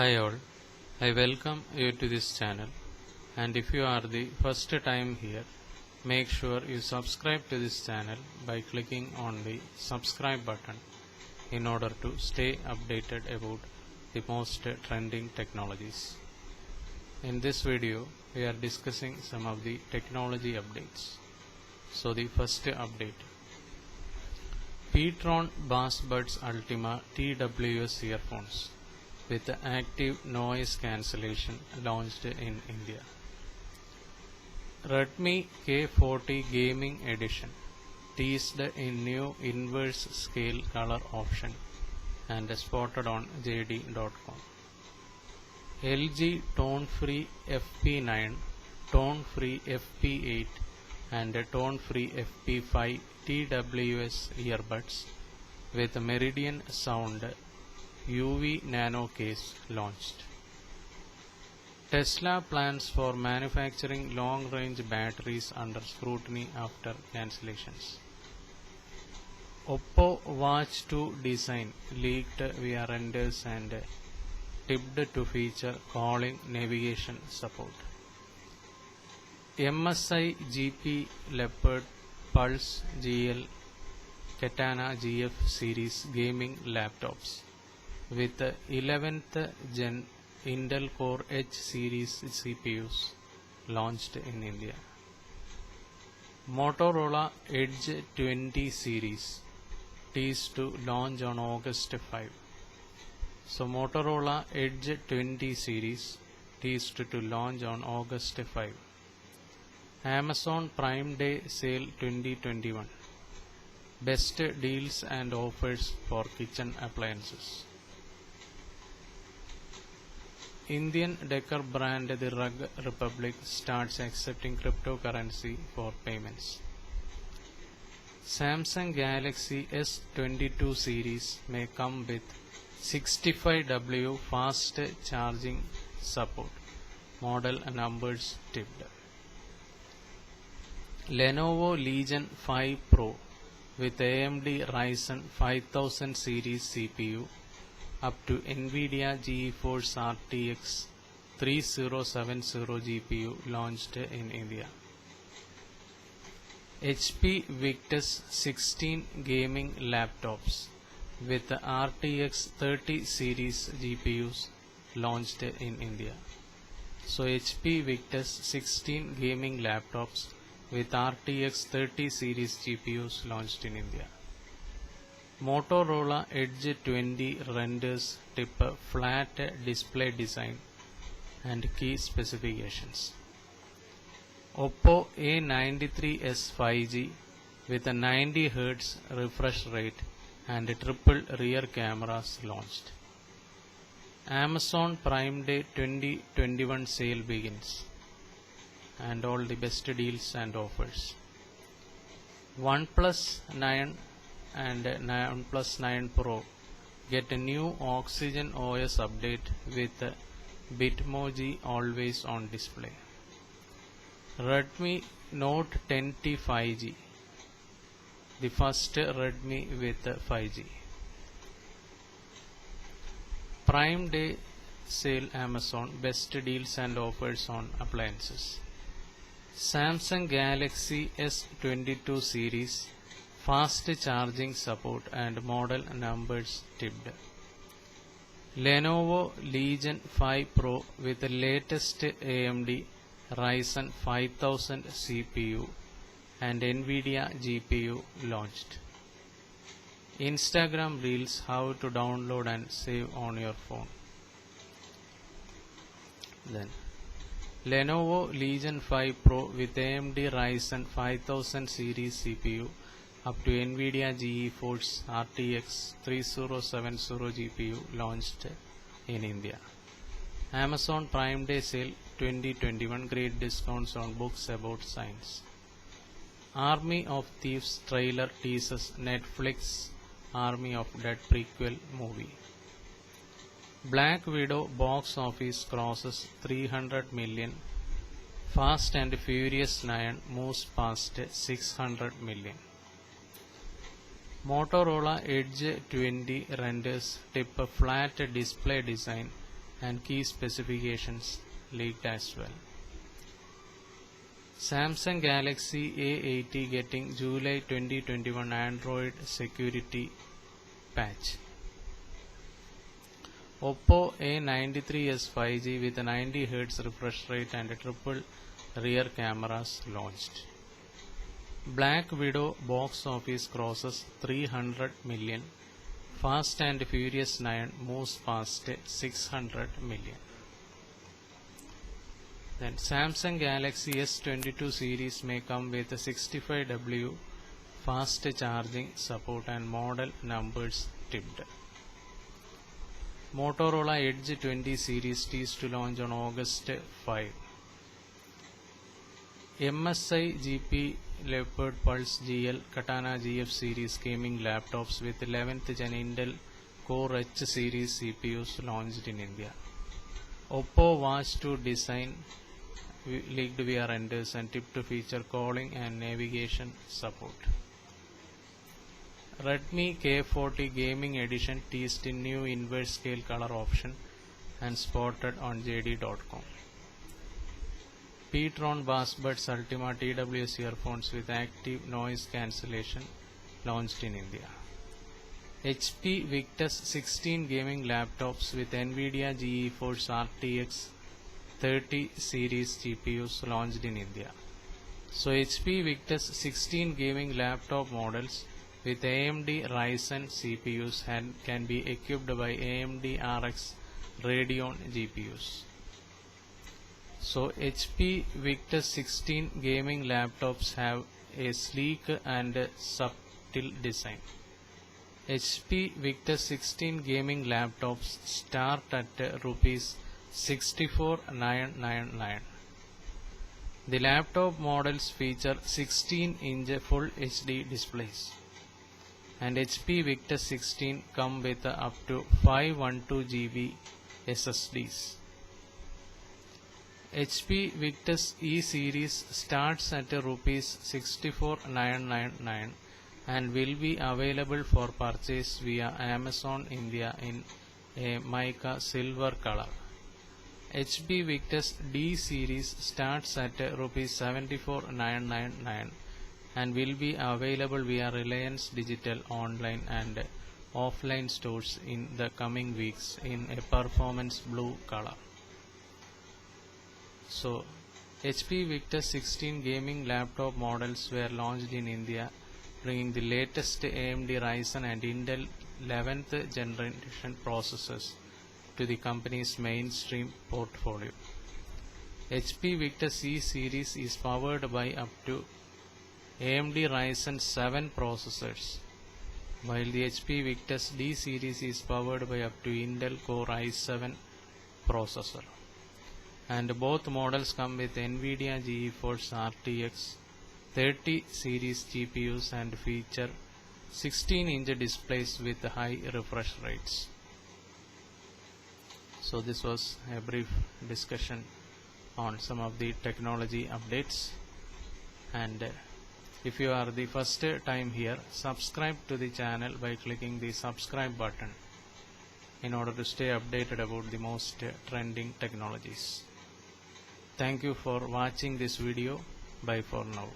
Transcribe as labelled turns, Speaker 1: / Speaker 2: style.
Speaker 1: Hi all, I welcome you to this channel, and if you are the first time here, make sure you subscribe to this channel by clicking on the subscribe button in order to stay updated about the most trending technologies. In this video, we are discussing some of the technology updates. So the first update, Petron Bass Buds Ultima TWS earphones with active noise cancellation launched in India. Redmi K40 Gaming Edition teased in new inverse scale color option and spotted on JD.com. LG Tone Free FP9, Tone Free FP8 and Tone Free FP5 TWS earbuds with Meridian Sound UV Nano case launched. Tesla plans for manufacturing long-range batteries under scrutiny after cancellations. Oppo Watch 2 design leaked via renders and tipped to feature calling navigation support. MSI GP Leopard Pulse GL Katana GF series gaming laptops with 11th Gen Intel Core H series CPUs launched in India. Motorola Edge 20 series teased to launch on August 5. So Motorola Edge 20 series teased to launch on August 5. Amazon Prime Day Sale 2021. Best deals and offers for kitchen appliances. Indian decor brand The Rug Republic starts accepting cryptocurrency for payments. Samsung Galaxy S22 series may come with 65W fast charging support. Model numbers tipped. Lenovo Legion 5 Pro with AMD Ryzen 5000 series CPU up to NVIDIA GeForce RTX 3070 GPU launched in India. HP Victus 16 gaming laptops with RTX 30 series GPUs launched in India. So HP Victus 16 gaming laptops with RTX 30 series GPUs launched in India. Motorola Edge 20 renders tip flat display design and key specifications. Oppo A93s 5G with a 90 Hz refresh rate and triple rear cameras launched. Amazon Prime Day 2021 sale begins and all the best deals and offers. OnePlus 9 and OnePlus 9 Pro get a new Oxygen OS update with Bitmoji always on display. Redmi Note 10T 5G, the first Redmi with 5G. Prime Day sale Amazon, best deals and offers on appliances. Samsung Galaxy S22 series, fast charging support and model numbers tipped. Lenovo Legion 5 Pro with the latest AMD Ryzen 5000 CPU and NVIDIA GPU launched. Instagram Reels, how to download and save on your phone. Then Lenovo Legion 5 Pro with AMD Ryzen 5000 series CPU up to NVIDIA GeForce RTX 3070 GPU launched in India. Amazon Prime Day Sale 2021, great discounts on books about science. Army of Thieves trailer teases Netflix Army of Dead prequel movie. Black Widow box office crosses 300 million. Fast and Furious 9 moves past 600 million. Motorola Edge 20 renders tip a flat display design and key specifications leaked as well. Samsung Galaxy A80 getting July 2021 Android security patch. Oppo A93s 5G with a 90Hz refresh rate and a triple rear cameras launched. Black Widow box office crosses 300 million. Fast and Furious 9 moves past 600 million. Then Samsung Galaxy S22 series may come with a 65W fast charging support and model numbers tipped. Motorola Edge 20 series teased to launch on August 5. MSI GP Leopard Pulse GL Katana GF series gaming laptops with 11th Gen Intel Core H series CPUs launched in India. Oppo Watch 2 design leaked via renders and tipped to feature calling and navigation support. Redmi K40 Gaming Edition teased in new inverse scale color option and spotted on JD.com. P-Tron Bass Buds Ultima TWS earphones with active noise cancellation launched in India. HP Victus 16 gaming laptops with NVIDIA GeForce RTX 30 series GPUs launched in India. So HP Victus 16 gaming laptop models with AMD Ryzen CPUs can be equipped by AMD RX Radeon GPUs. So HP Victus 16 gaming laptops have a sleek and subtle design. HP Victus 16 gaming laptops start at rupees 64,999. The laptop models feature 16-inch Full HD displays, and HP Victus 16 come with up to 512GB SSDs. HP Victus E series starts at rupees 64,999 and will be available for purchase via Amazon India in a mica silver color. HP Victus D series starts at rupees 74,999 and will be available via Reliance Digital online and offline stores in the coming weeks in a performance blue color. So, HP Victus 16 gaming laptop models were launched in India, bringing the latest AMD Ryzen and Intel 11th generation processors to the company's mainstream portfolio. HP Victus E series is powered by up to AMD Ryzen 7 processors, while the HP Victus D series is powered by up to Intel Core i7 processor. And both models come with NVIDIA GeForce RTX 30 series GPUs and feature 16-inch displays with high refresh rates. So this was a brief discussion on some of the technology updates, and if you are the first time here, subscribe to the channel by clicking the subscribe button in order to stay updated about the most trending technologies. Thank you for watching this video. Bye for now.